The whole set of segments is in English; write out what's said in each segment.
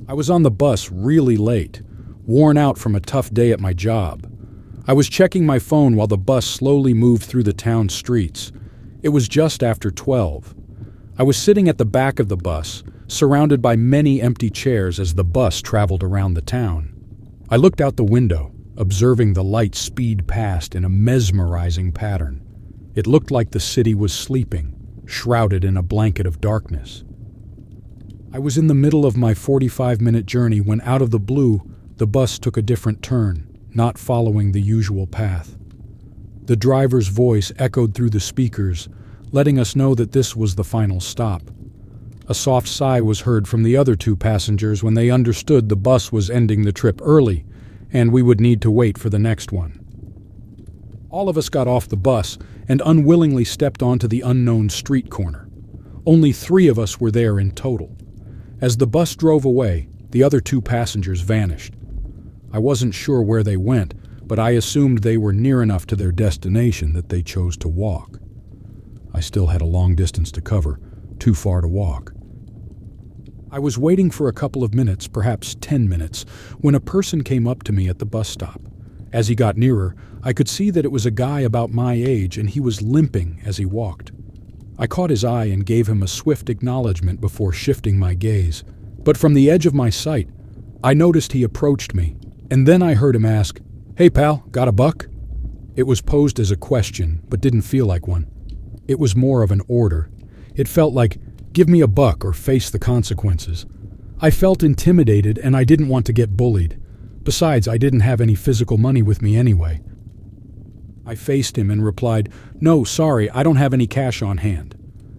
I was on the bus really late, worn out from a tough day at my job. I was checking my phone while the bus slowly moved through the town streets. It was just after 12. I was sitting at the back of the bus, surrounded by many empty chairs as the bus traveled around the town. I looked out the window, observing the light speed past in a mesmerizing pattern. It looked like the city was sleeping, shrouded in a blanket of darkness. I was in the middle of my 45-minute journey when out of the blue, the bus took a different turn, not following the usual path. The driver's voice echoed through the speakers, letting us know that this was the final stop. A soft sigh was heard from the other two passengers when they understood the bus was ending the trip early, and we would need to wait for the next one. All of us got off the bus and unwillingly stepped onto the unknown street corner. Only 3 of us were there in total. As the bus drove away, the other 2 passengers vanished. I wasn't sure where they went, but I assumed they were near enough to their destination that they chose to walk. I still had a long distance to cover, too far to walk. I was waiting for a couple of minutes, perhaps 10 minutes, when a person came up to me at the bus stop. As he got nearer, I could see that it was a guy about my age, and he was limping as he walked. I caught his eye and gave him a swift acknowledgement before shifting my gaze. But from the edge of my sight, I noticed he approached me, and then I heard him ask, "Hey pal, got a buck?" It was posed as a question, but didn't feel like one. It was more of an order. It felt like, give me a buck or face the consequences. I felt intimidated and I didn't want to get bullied. Besides, I didn't have any physical money with me anyway. I faced him and replied, "No, sorry, I don't have any cash on hand."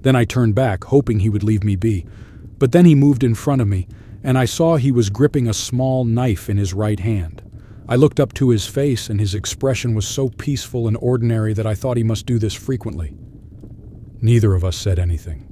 Then I turned back, hoping he would leave me be. But then he moved in front of me, and I saw he was gripping a small knife in his right hand. I looked up to his face, and his expression was so peaceful and ordinary that I thought he must do this frequently. Neither of us said anything.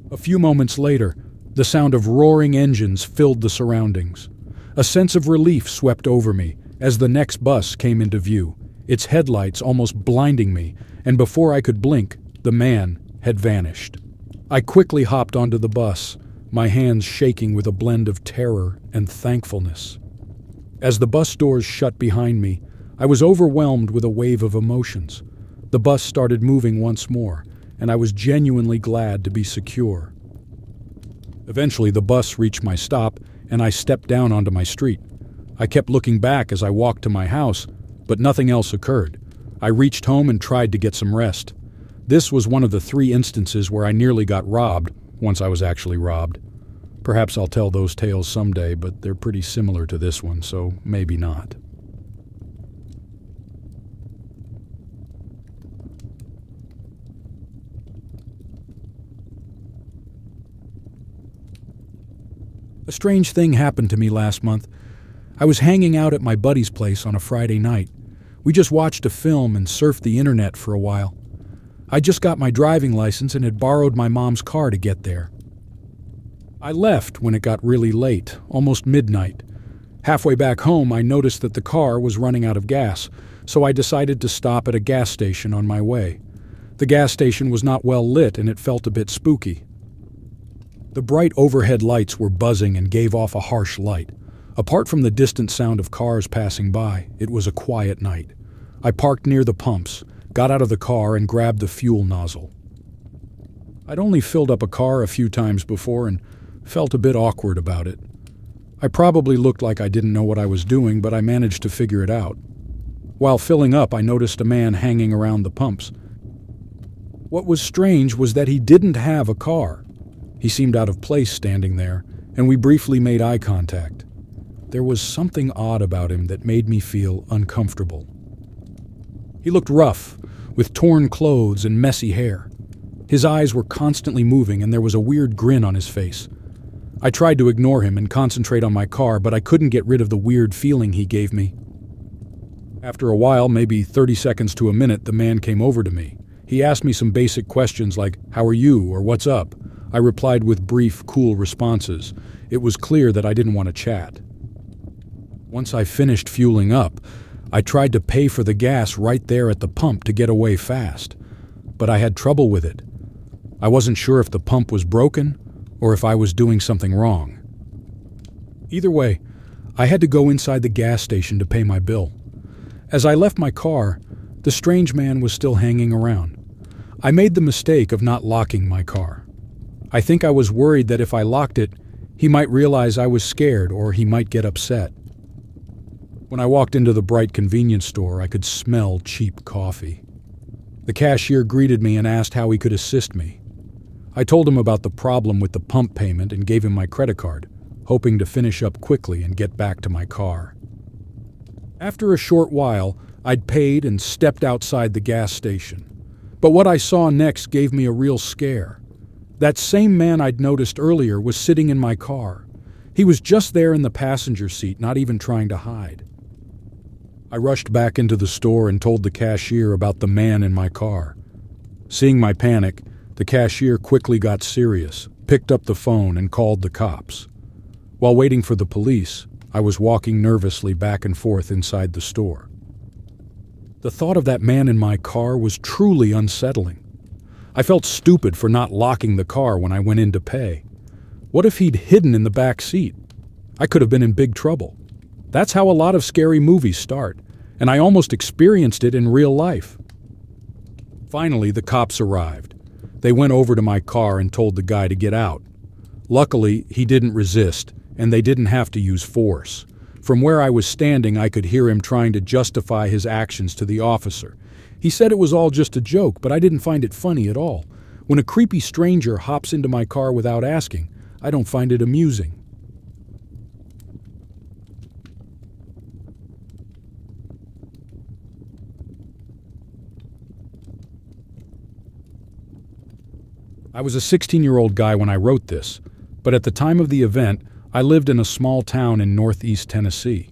A few moments later, the sound of roaring engines filled the surroundings. A sense of relief swept over me as the next bus came into view, its headlights almost blinding me, and before I could blink, the man had vanished. I quickly hopped onto the bus, my hands shaking with a blend of terror and thankfulness. As the bus doors shut behind me, I was overwhelmed with a wave of emotions. The bus started moving once more, and I was genuinely glad to be secure. Eventually, the bus reached my stop, and I stepped down onto my street. I kept looking back as I walked to my house, but nothing else occurred. I reached home and tried to get some rest. This was one of the 3 instances where I nearly got robbed, once I was actually robbed. Perhaps I'll tell those tales someday, but they're pretty similar to this one, so maybe not. A strange thing happened to me last month. I was hanging out at my buddy's place on a Friday night. We just watched a film and surfed the internet for a while. I just got my driving license and had borrowed my mom's car to get there. I left when it got really late, almost midnight. Halfway back home, I noticed that the car was running out of gas, so I decided to stop at a gas station on my way. The gas station was not well lit and it felt a bit spooky. The bright overhead lights were buzzing and gave off a harsh light. Apart from the distant sound of cars passing by, it was a quiet night. I parked near the pumps, got out of the car and grabbed the fuel nozzle. I'd only filled up a car a few times before and felt a bit awkward about it. I probably looked like I didn't know what I was doing, but I managed to figure it out. While filling up, I noticed a man hanging around the pumps. What was strange was that he didn't have a car. He seemed out of place standing there, and we briefly made eye contact. There was something odd about him that made me feel uncomfortable. He looked rough, with torn clothes and messy hair. His eyes were constantly moving and there was a weird grin on his face. I tried to ignore him and concentrate on my car, but I couldn't get rid of the weird feeling he gave me. After a while, maybe 30 seconds to a minute, the man came over to me. He asked me some basic questions like, "How are you?" or "What's up?" I replied with brief, cool responses. It was clear that I didn't want to chat. Once I finished fueling up, I tried to pay for the gas right there at the pump to get away fast, but I had trouble with it. I wasn't sure if the pump was broken or if I was doing something wrong. Either way, I had to go inside the gas station to pay my bill. As I left my car, the strange man was still hanging around. I made the mistake of not locking my car. I think I was worried that if I locked it, he might realize I was scared or he might get upset. When I walked into the bright convenience store, I could smell cheap coffee. The cashier greeted me and asked how he could assist me. I told him about the problem with the pump payment and gave him my credit card, hoping to finish up quickly and get back to my car. After a short while, I'd paid and stepped outside the gas station. But what I saw next gave me a real scare. That same man I'd noticed earlier was sitting in my car. He was just there in the passenger seat, not even trying to hide. I rushed back into the store and told the cashier about the man in my car. Seeing my panic, the cashier quickly got serious, picked up the phone, and called the cops. While waiting for the police, I was walking nervously back and forth inside the store. The thought of that man in my car was truly unsettling. I felt stupid for not locking the car when I went in to pay. What if he'd hidden in the back seat? I could have been in big trouble. That's how a lot of scary movies start, and I almost experienced it in real life. Finally, the cops arrived. They went over to my car and told the guy to get out. Luckily, he didn't resist, and they didn't have to use force. From where I was standing, I could hear him trying to justify his actions to the officer. He said it was all just a joke, but I didn't find it funny at all. When a creepy stranger hops into my car without asking, I don't find it amusing. I was a 16-year-old guy when I wrote this, but at the time of the event, I lived in a small town in northeast Tennessee.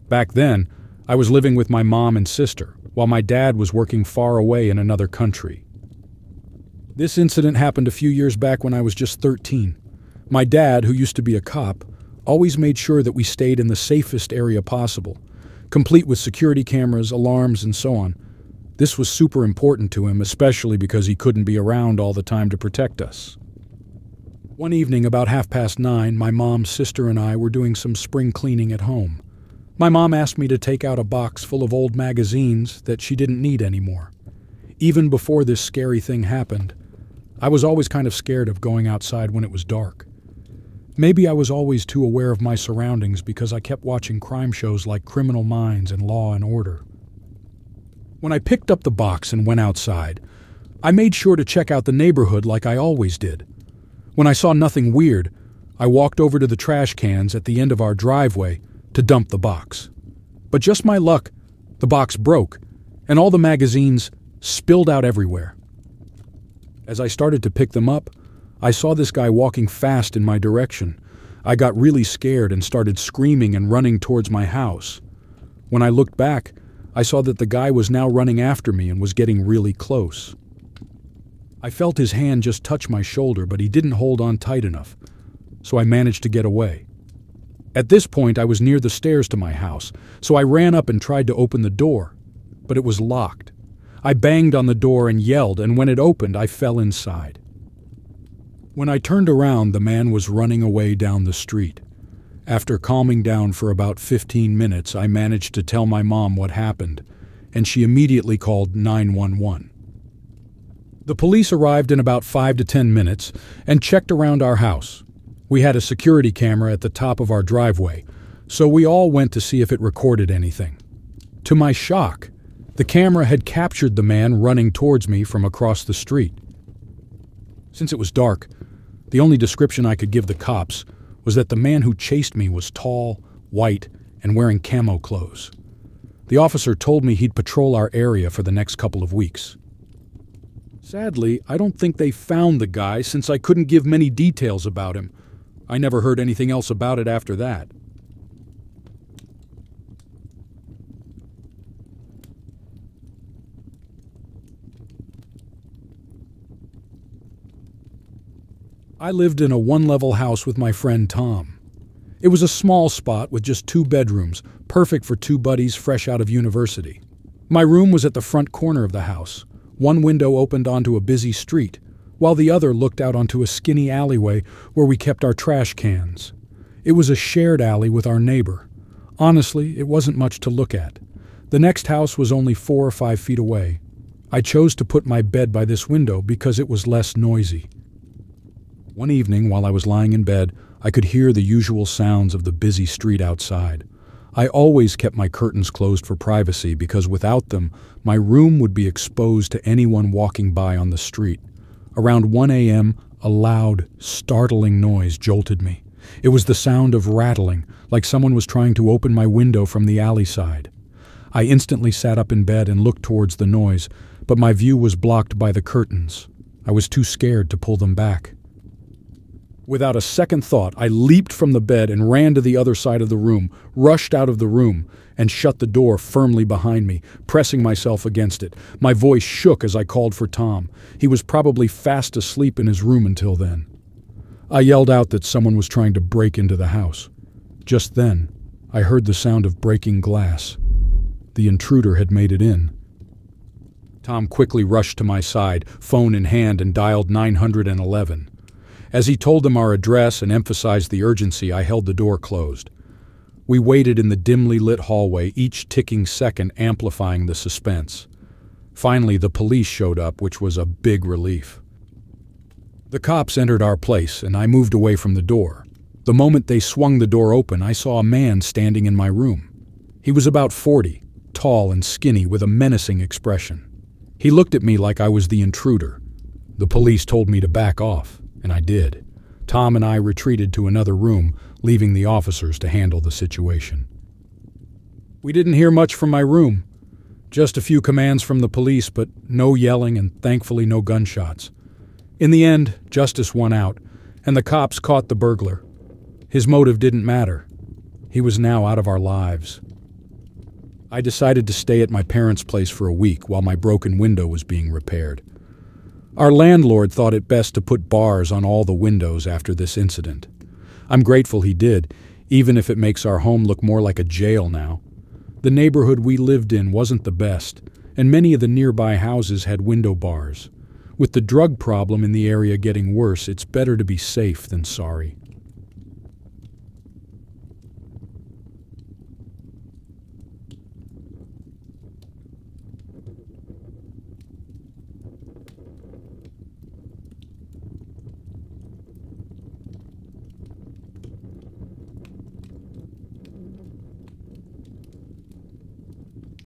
Back then, I was living with my mom and sister, while my dad was working far away in another country. This incident happened a few years back when I was just 13. My dad, who used to be a cop, always made sure that we stayed in the safest area possible, complete with security cameras, alarms, and so on. This was super important to him, especially because he couldn't be around all the time to protect us. One evening, about 9:30, my mom, sister, and I were doing some spring cleaning at home. My mom asked me to take out a box full of old magazines that she didn't need anymore. Even before this scary thing happened, I was always kind of scared of going outside when it was dark. Maybe I was always too aware of my surroundings because I kept watching crime shows like Criminal Minds and Law and Order. When I picked up the box and went outside, I made sure to check out the neighborhood like I always did. When I saw nothing weird, I walked over to the trash cans at the end of our driveway to dump the box. But just my luck, the box broke, and all the magazines spilled out everywhere. As I started to pick them up, I saw this guy walking fast in my direction. I got really scared and started screaming and running towards my house. When I looked back, I saw that the guy was now running after me and was getting really close. I felt his hand just touch my shoulder, but he didn't hold on tight enough, so I managed to get away. At this point, I was near the stairs to my house, so I ran up and tried to open the door, but it was locked. I banged on the door and yelled, and when it opened, I fell inside. When I turned around, the man was running away down the street. After calming down for about 15 minutes, I managed to tell my mom what happened, and she immediately called 911. The police arrived in about 5 to 10 minutes and checked around our house. We had a security camera at the top of our driveway, so we all went to see if it recorded anything. To my shock, the camera had captured the man running towards me from across the street. Since it was dark, the only description I could give the cops was that the man who chased me was tall, white, and wearing camo clothes. The officer told me he'd patrol our area for the next couple of weeks. Sadly, I don't think they found the guy since I couldn't give many details about him. I never heard anything else about it after that. I lived in a one-level house with my friend Tom. It was a small spot with just 2 bedrooms, perfect for 2 buddies fresh out of university. My room was at the front corner of the house. One window opened onto a busy street, while the other looked out onto a skinny alleyway where we kept our trash cans. It was a shared alley with our neighbor. Honestly, it wasn't much to look at. The next house was only 4 or 5 feet away. I chose to put my bed by this window because it was less noisy. One evening, while I was lying in bed, I could hear the usual sounds of the busy street outside. I always kept my curtains closed for privacy because without them, my room would be exposed to anyone walking by on the street. Around 1 a.m., a loud, startling noise jolted me. It was the sound of rattling, like someone was trying to open my window from the alley side. I instantly sat up in bed and looked towards the noise, but my view was blocked by the curtains. I was too scared to pull them back. Without a second thought, I leaped from the bed and ran to the other side of the room, rushed out of the room, and shut the door firmly behind me, pressing myself against it. My voice shook as I called for Tom. He was probably fast asleep in his room until then. I yelled out that someone was trying to break into the house. Just then, I heard the sound of breaking glass. The intruder had made it in. Tom quickly rushed to my side, phone in hand, and dialed 911. As he told them our address and emphasized the urgency, I held the door closed. We waited in the dimly lit hallway, each ticking second amplifying the suspense. Finally, the police showed up, which was a big relief. The cops entered our place, and I moved away from the door. The moment they swung the door open, I saw a man standing in my room. He was about 40, tall and skinny, with a menacing expression. He looked at me like I was the intruder. The police told me to back off, and I did. Tom and I retreated to another room, leaving the officers to handle the situation. We didn't hear much from my room. Just a few commands from the police, but no yelling and thankfully no gunshots. In the end, justice won out, and the cops caught the burglar. His motive didn't matter. He was now out of our lives. I decided to stay at my parents' place for a week while my broken window was being repaired. Our landlord thought it best to put bars on all the windows after this incident. I'm grateful he did, even if it makes our home look more like a jail now. The neighborhood we lived in wasn't the best, and many of the nearby houses had window bars. With the drug problem in the area getting worse, it's better to be safe than sorry.